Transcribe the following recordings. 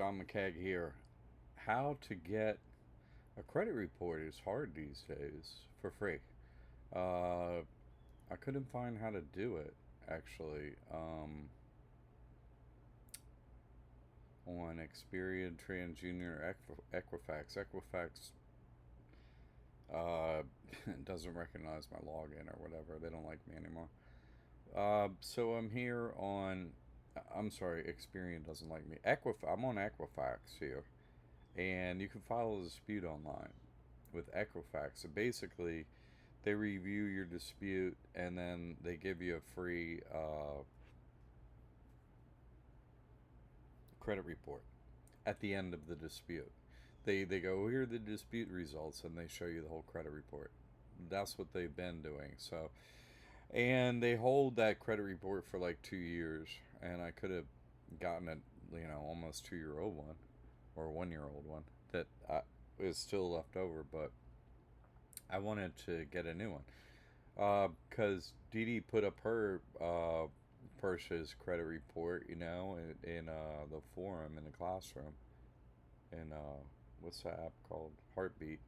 John McCagg here. How to get a credit report is hard these days for free. Uh, I couldn't find how to do it actually on Experian, TransUnion, or Equifax. Equifax uh, doesn't recognize my login or whatever. They don't like me anymore. So I'm here on. I'm sorry, Experian doesn't like me. I'm on Equifax here, and you can file a dispute online with Equifax. So basically, they review your dispute and then they give you a free credit report at the end of the dispute. They go, here are the dispute results, and they show you the whole credit report. That's what they've been doing. So, and they hold that credit report for like 2 years, and I could have gotten a almost 2 year old one or 1 year old one that is still left over, but I wanted to get a new one because Dee Dee put up her purchase credit report, in the forum in the classroom, in what's the app called, Heartbeat,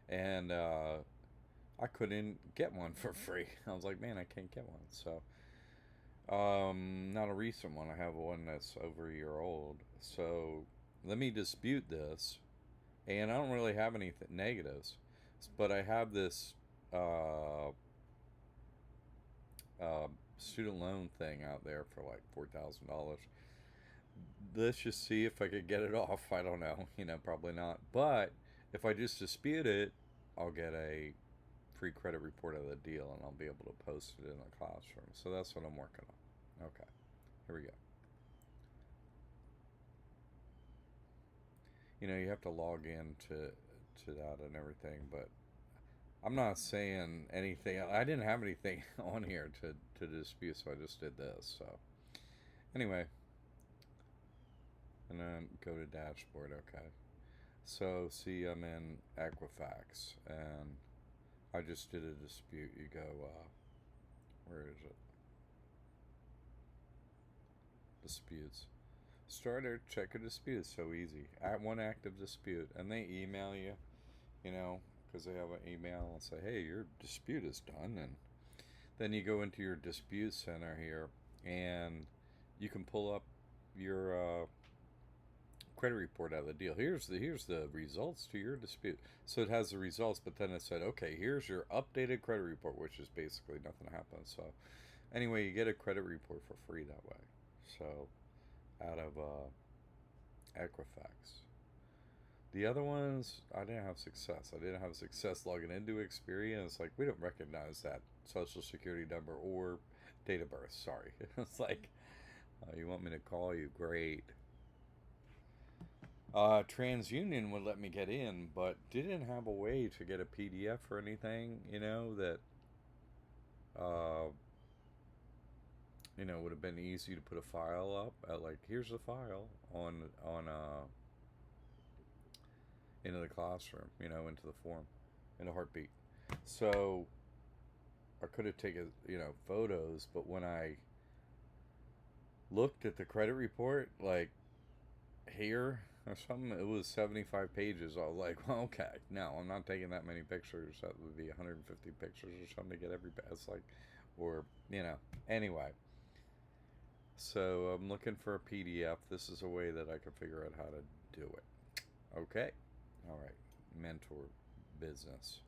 and I couldn't get one for free. I was like, man, I can't get one. So, not a recent one. I have one that's over a year old. So let me dispute this, and I don't really have any negatives, but I have this uh, uh, student loan thing out there for like $4,000. Let's just see if I could get it off. I don't know, probably not. But if I just dispute it, I'll get a free credit report of the deal, and I'll be able to post it in the classroom. So that's what I'm working on. Okay, here we go. You have to log in to that and everything, but I'm not saying anything. I didn't have anything on here to dispute, so I just did this. So anyway, and then go to dashboard. Okay. So see, I'm in Equifax, and I just did a dispute. You go, where is it? Disputes. Starter, check a dispute. So easy. At one active dispute, and they email you, because they have an email and say, hey, your dispute is done, and then you go into your dispute center here, and you can pull up your credit report out of the deal. Here's the results to your dispute. So it has the results, but then it said, okay, here's your updated credit report, which is basically nothing happened. So anyway, you get a credit report for free that way. So out of Equifax. The other ones, I didn't have success. I didn't have success logging into Experian. It's like, we don't recognize that social security number or date of birth. Sorry. It's like, you want me to call you? Great. TransUnion would let me get in, but didn't have a way to get a PDF or anything, that, uh, would have been easy to put a file up. Like, here's the file on into the classroom, into the form, in a heartbeat. So I could have taken, photos, but when I looked at the credit report, like here or something, it was 75 pages. I was like, well, okay, no, I'm not taking that many pictures. That would be 150 pictures or something to get every. It's like, or anyway. So I'm looking for a PDF. This is a way that I can figure out how to do it. Okay, all right, mentor business.